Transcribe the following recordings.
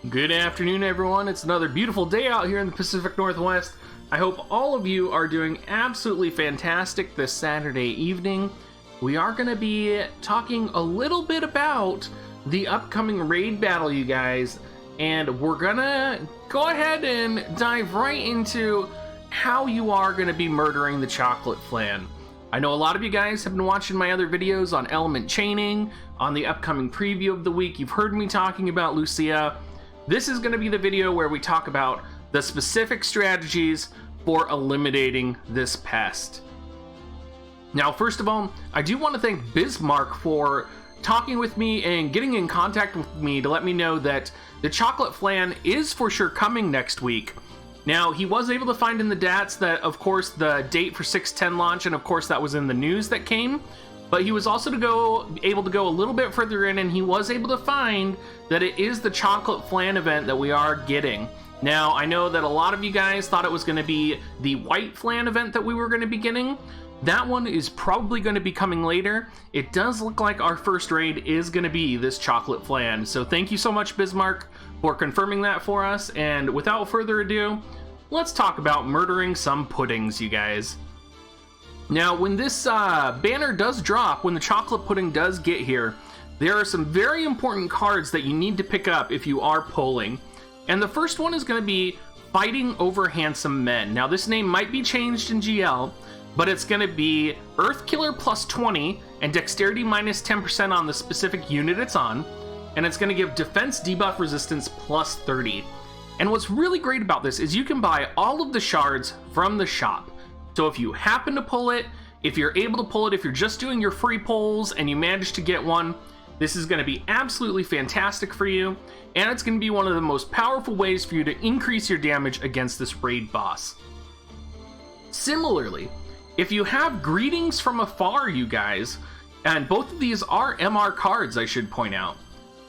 Good afternoon, everyone. It's another beautiful day out here in the Pacific Northwest. I hope all of you are doing absolutely fantastic this Saturday evening. We are going to be talking a little bit about the upcoming raid battle, you guys, and we're going to go ahead and dive right into how you are going to be murdering the chocolate flan. I know a lot of you guys have been watching my other videos on element chaining, on the upcoming preview of the week. You've heard me talking about Lucia. This is going to be the video where we talk about the specific strategies for eliminating this pest. Now, first of all, I do want to thank Bismarck for talking with me and getting in contact with me to let me know that the chocolate flan is for sure coming next week. Now, he was able to find in the DATs that, of course, the date for 610 launch, and of course that was in the news that came. But he was also able to go a little bit further in, and he was able to find that it is the chocolate flan event that we are getting. Now, I know that a lot of you guys thought it was going to be the white flan event that we were going to be getting. That one is probably going to be coming later. It does look like our first raid is going to be this chocolate flan. So thank you so much, Bismarck, for confirming that for us. And without further ado, let's talk about murdering some puddings, you guys. Now, when this banner does drop, when the chocolate pudding does get here, there are some very important cards that you need to pick up if you are polling. And the first one is going to be Fighting Over Handsome Men. Now, this name might be changed in GL, but it's going to be Earth Killer plus 20 and Dexterity minus 10% on the specific unit it's on. And it's going to give Defense Debuff Resistance plus 30. And what's really great about this is you can buy all of the shards from the shop. So if you happen to pull it, if you're able to pull it, if you're just doing your free polls and you manage to get one, this is going to be absolutely fantastic for you, and it's going to be one of the most powerful ways for you to increase your damage against this raid boss. Similarly, if you have Greetings from Afar, you guys, and both of these are MR cards, I should point out,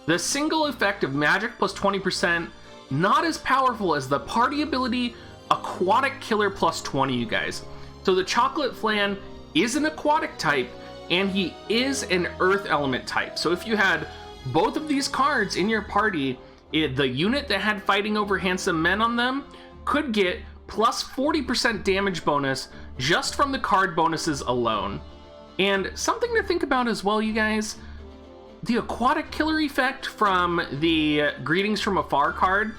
the single effect of magic plus 20%, not as powerful as the party ability Aquatic Killer plus 20, you guys. So the chocolate flan is an aquatic type, and he is an earth element type. So if you had both of these cards in your party, the unit that had Fighting Over Handsome Men on them could get plus 40% damage bonus just from the card bonuses alone. And something to think about as well, you guys, the Aquatic Killer effect from the Greetings from Afar card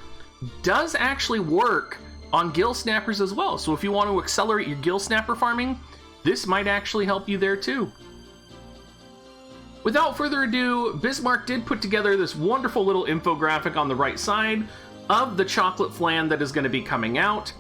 does actually work on Gill Snappers as well. So if you want to accelerate your Gill Snapper farming, this might actually help you there too. Without further ado, Bismarck did put together this wonderful little infographic on the right side of the chocolate flan that is going to be coming out.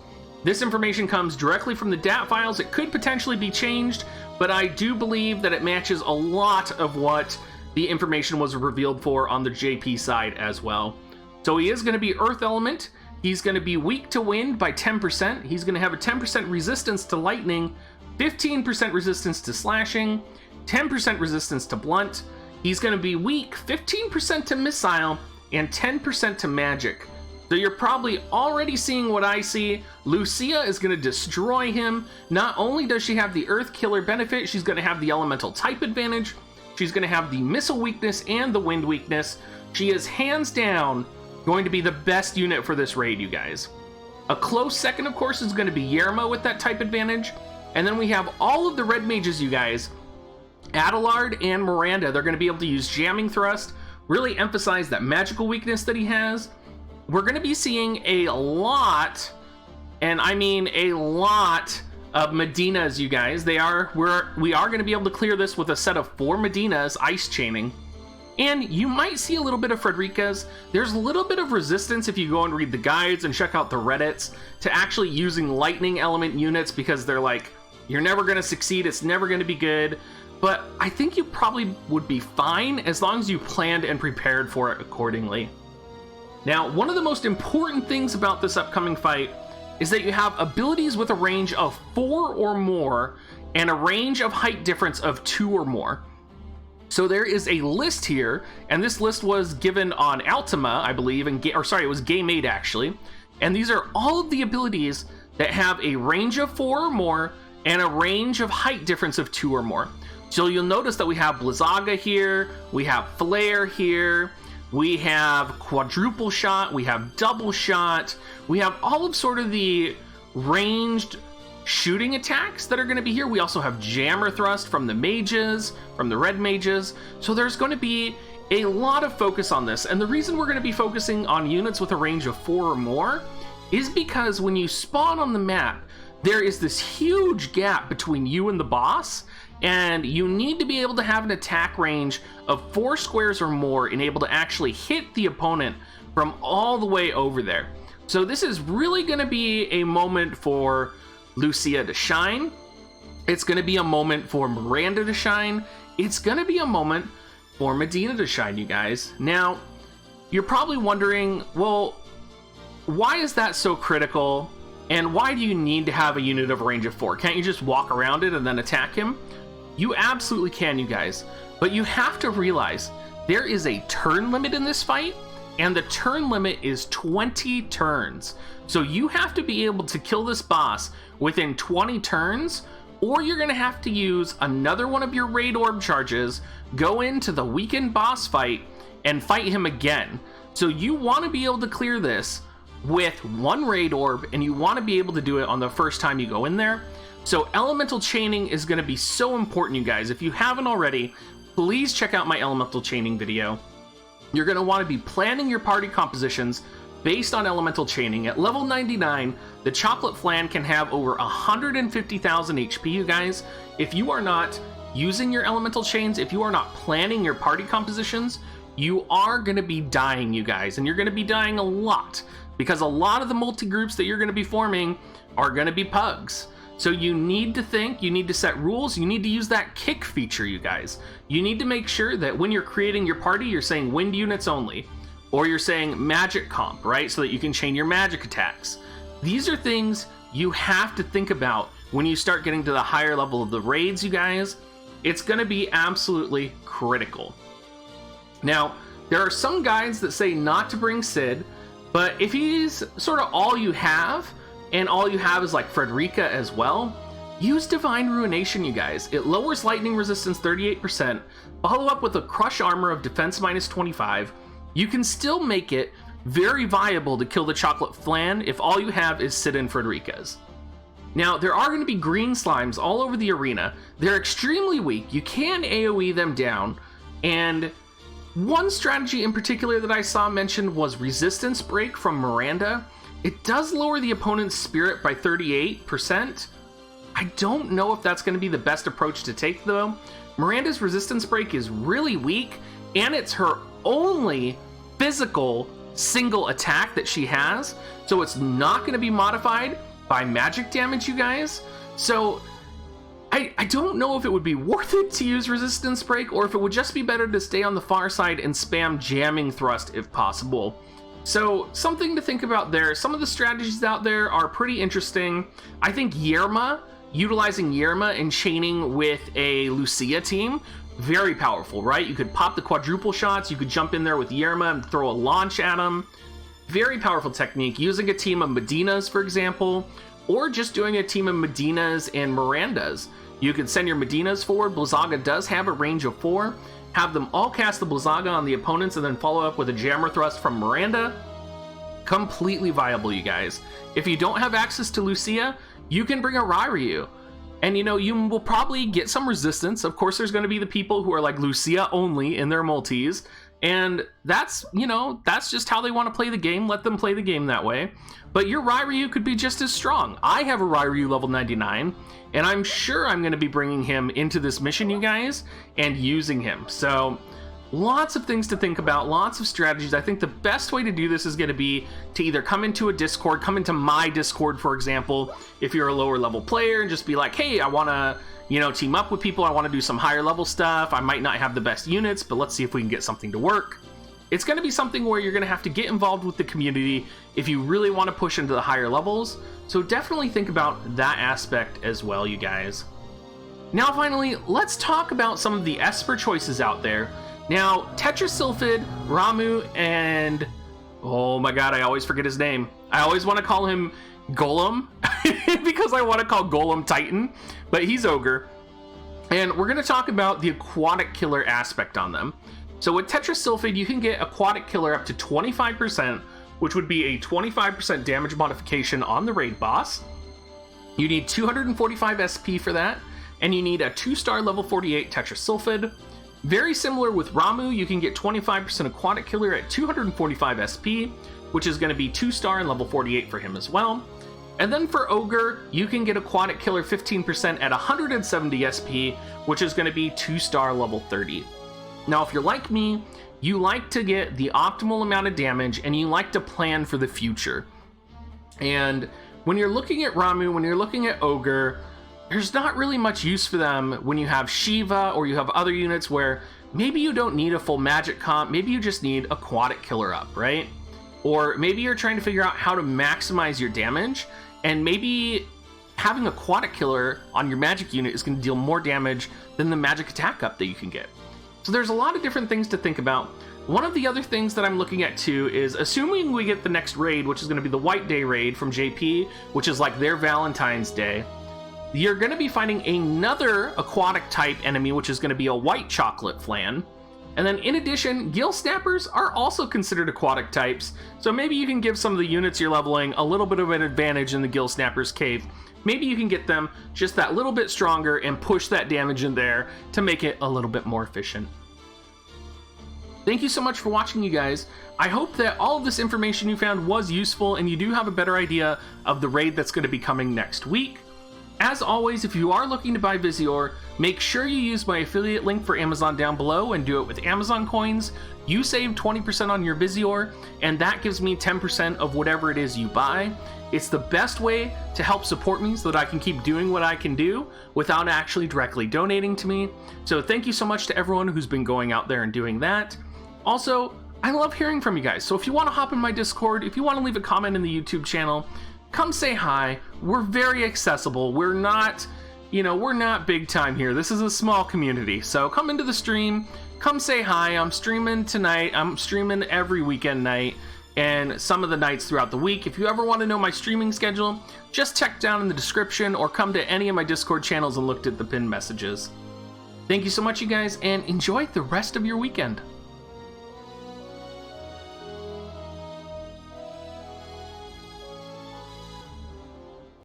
This information comes directly from the DAT files. It could potentially be changed, but I do believe that it matches a lot of what the information was revealed for on the JP side as well. So he is going to be Earth Element. He's going to be weak to wind by 10%. He's going to have a 10% resistance to lightning, 15% resistance to slashing, 10% resistance to blunt. He's going to be weak 15% to missile and 10% to magic. So you're probably already seeing what I see. Lucia is going to destroy him. Not only does she have the Earth Killer benefit, she's going to have the elemental type advantage. She's going to have the missile weakness and the wind weakness. She is hands down going to be the best unit for this raid, you guys. A close second, of course, is going to be Yerma with that type advantage. And then we have all of the red mages, you guys. Adelard and Miranda, they're going to be able to use Jamming Thrust, really emphasize that magical weakness that he has. We're going to be seeing a lot, and I mean a lot, of Medinas, you guys. We are going to be able to clear this with a set of 4 Medinas ice chaining. And you might see a little bit of Frederica's. There's a little bit of resistance if you go and read the guides and check out the Reddits to actually using lightning element units, because they're like, you're never going to succeed, it's never going to be good. But I think you probably would be fine as long as you planned and prepared for it accordingly. Now, one of the most important things about this upcoming fight is that you have abilities with a range of 4 or more and a range of height difference of 2 or more. So there is a list here, and this list was given on Altima, I believe, it was Game 8 actually. And these are all of the abilities that have a range of 4 or more and a range of height difference of 2 or more. So you'll notice that we have Blizzaga here, we have Flare here, we have quadruple shot, we have double shot, we have all of sort of the ranged shooting attacks that are going to be here. We also have jammer thrust from the mages, from the red mages. So there's going to be a lot of focus on this. And the reason we're going to be focusing on units with a range of 4 or more is because when you spawn on the map, there is this huge gap between you and the boss, and you need to be able to have an attack range of 4 squares or more and able to actually hit the opponent from all the way over there. So this is really going to be a moment for Lucia to shine. It's going to be a moment for Miranda to shine. It's going to be a moment for Medina to shine, you guys. Now, you're probably wondering, well, why is that so critical? And why do you need to have a unit of a range of 4? Can't you just walk around it and then attack him? You absolutely can, you guys. But you have to realize there is a turn limit in this fight, and the turn limit is 20 turns. So you have to be able to kill this boss within 20 turns, or you're going to have to use another one of your raid orb charges, go into the weakened boss fight, and fight him again. So you want to be able to clear this with 1 raid orb, and you want to be able to do it on the first time you go in there. So elemental chaining is going to be so important, you guys. If you haven't already, please check out my elemental chaining video. You're going to want to be planning your party compositions based on elemental chaining. At level 99, the Chocolate Flan can have over 150,000 HP, you guys. If you are not using your elemental chains, if you are not planning your party compositions, you are going to be dying, you guys. And you're going to be dying a lot, because a lot of the multi-groups that you're going to be forming are going to be pugs. So you need to think, you need to set rules, you need to use that kick feature, you guys. You need to make sure that when you're creating your party, you're saying wind units only, or you're saying magic comp, right? So that you can chain your magic attacks. These are things you have to think about when you start getting to the higher level of the raids, you guys. It's going to be absolutely critical. Now, there are some guides that say not to bring Sid, but if he's sort of all you have, and all you have is like Frederica as well, use Divine Ruination, you guys. It lowers lightning resistance 38%, follow up with a crush armor of defense minus 25. You can still make it very viable to kill the Chocolate Flan if all you have is Sid and Frederica's. Now, there are going to be green slimes all over the arena. They're extremely weak. You can AoE them down, and one strategy in particular that I saw mentioned was Resistance Break from Miranda. It does lower the opponent's spirit by 38%. I don't know if that's going to be the best approach to take, though. Miranda's Resistance Break is really weak, and it's her only physical single attack that she has, so it's not going to be modified by magic damage, you guys. So I don't know if it would be worth it to use Resistance Break, or if it would just be better to stay on the far side and spam Jamming Thrust if possible. So something to think about there. Some of the strategies out there are pretty interesting. I think Yerma, utilizing Yerma and chaining with a Lucia team, very powerful, right? You could pop the quadruple shots, you could jump in there with Yerma and throw a launch at them. Very powerful technique. Using a team of Medinas, for example, or just doing a team of Medinas and Mirandas. You could send your Medinas forward. Blizzaga does have a range of 4. Have them all cast the Blizzaga on the opponents and then follow up with a Jammer Thrust from Miranda. Completely viable, you guys. If you don't have access to Lucia, you can bring a Ryu. And you know, you will probably get some resistance. Of course, there's going to be the people who are like Lucia only in their multis. And that's, you know, that's just how they want to play the game. Let them play the game that way. But your Ryu could be just as strong. I have a Ryu level 99, and I'm sure I'm going to be bringing him into this mission, you guys, and using him. So lots of things to think about, lots of strategies. I think the best way to do this is going to be to either come into a Discord, come into my Discord, for example, if you're a lower level player, and just be like, hey, I want to, you know, team up with people. I want to do some higher level stuff. I might not have the best units, but let's see if we can get something to work. It's going to be something where you're going to have to get involved with the community if you really want to push into the higher levels. So definitely think about that aspect as well, you guys. Now, finally, let's talk about some of the Esper choices out there. Now, Tetrasylphid, Ramuh, and oh my god, I always forget his name. I always want to call him Golem because I want to call Golem Titan, but he's Ogre. And we're going to talk about the aquatic killer aspect on them. So with Tetrasilphid, you can get Aquatic Killer up to 25%, which would be a 25% damage modification on the raid boss. You need 245 SP for that, and you need a 2-star level 48 Tetrasilphid. Very similar with Ramuh, you can get 25% Aquatic Killer at 245 SP, which is going to be 2-star and level 48 for him as well. And then for Ogre, you can get Aquatic Killer 15% at 170 SP, which is going to be 2-star level 30. Now, if you're like me, you like to get the optimal amount of damage and you like to plan for the future. And when you're looking at Ramuh, when you're looking at Ogre, there's not really much use for them when you have Shiva or you have other units where maybe you don't need a full magic comp, maybe you just need Aquatic Killer up, right? Or maybe you're trying to figure out how to maximize your damage, and maybe having Aquatic Killer on your magic unit is going to deal more damage than the magic attack up that you can get. So there's a lot of different things to think about. One of the other things that I'm looking at too is, assuming we get the next raid, which is going to be the White Day raid from JP, which is like their Valentine's Day, you're going to be fighting another aquatic type enemy, which is going to be a White Chocolate Flan. And then in addition, Gill Snappers are also considered aquatic types, so maybe you can give some of the units you're leveling a little bit of an advantage in the Gill Snappers cave. Maybe you can get them just that little bit stronger and push that damage in there to make it a little bit more efficient. Thank you so much for watching, you guys. I hope that all of this information you found was useful and you do have a better idea of the raid that's going to be coming next week. As always, if you are looking to buy Visior, make sure you use my affiliate link for Amazon down below and do it with Amazon coins. You save 20% on your Visior, and that gives me 10% of whatever it is you buy. It's the best way to help support me so that I can keep doing what I can do without actually directly donating to me. So thank you so much to everyone who's been going out there and doing that. Also, I love hearing from you guys, so if you want to hop in my Discord, if you want to leave a comment in the YouTube channel, come say hi. We're very accessible. We're not, we're not big time here. This is a small community. So come into the stream, come say hi. I'm streaming tonight. I'm streaming every weekend night and some of the nights throughout the week. If you ever want to know my streaming schedule, just check down in the description or come to any of my Discord channels and look at the pinned messages. Thank you so much, you guys, and enjoy the rest of your weekend.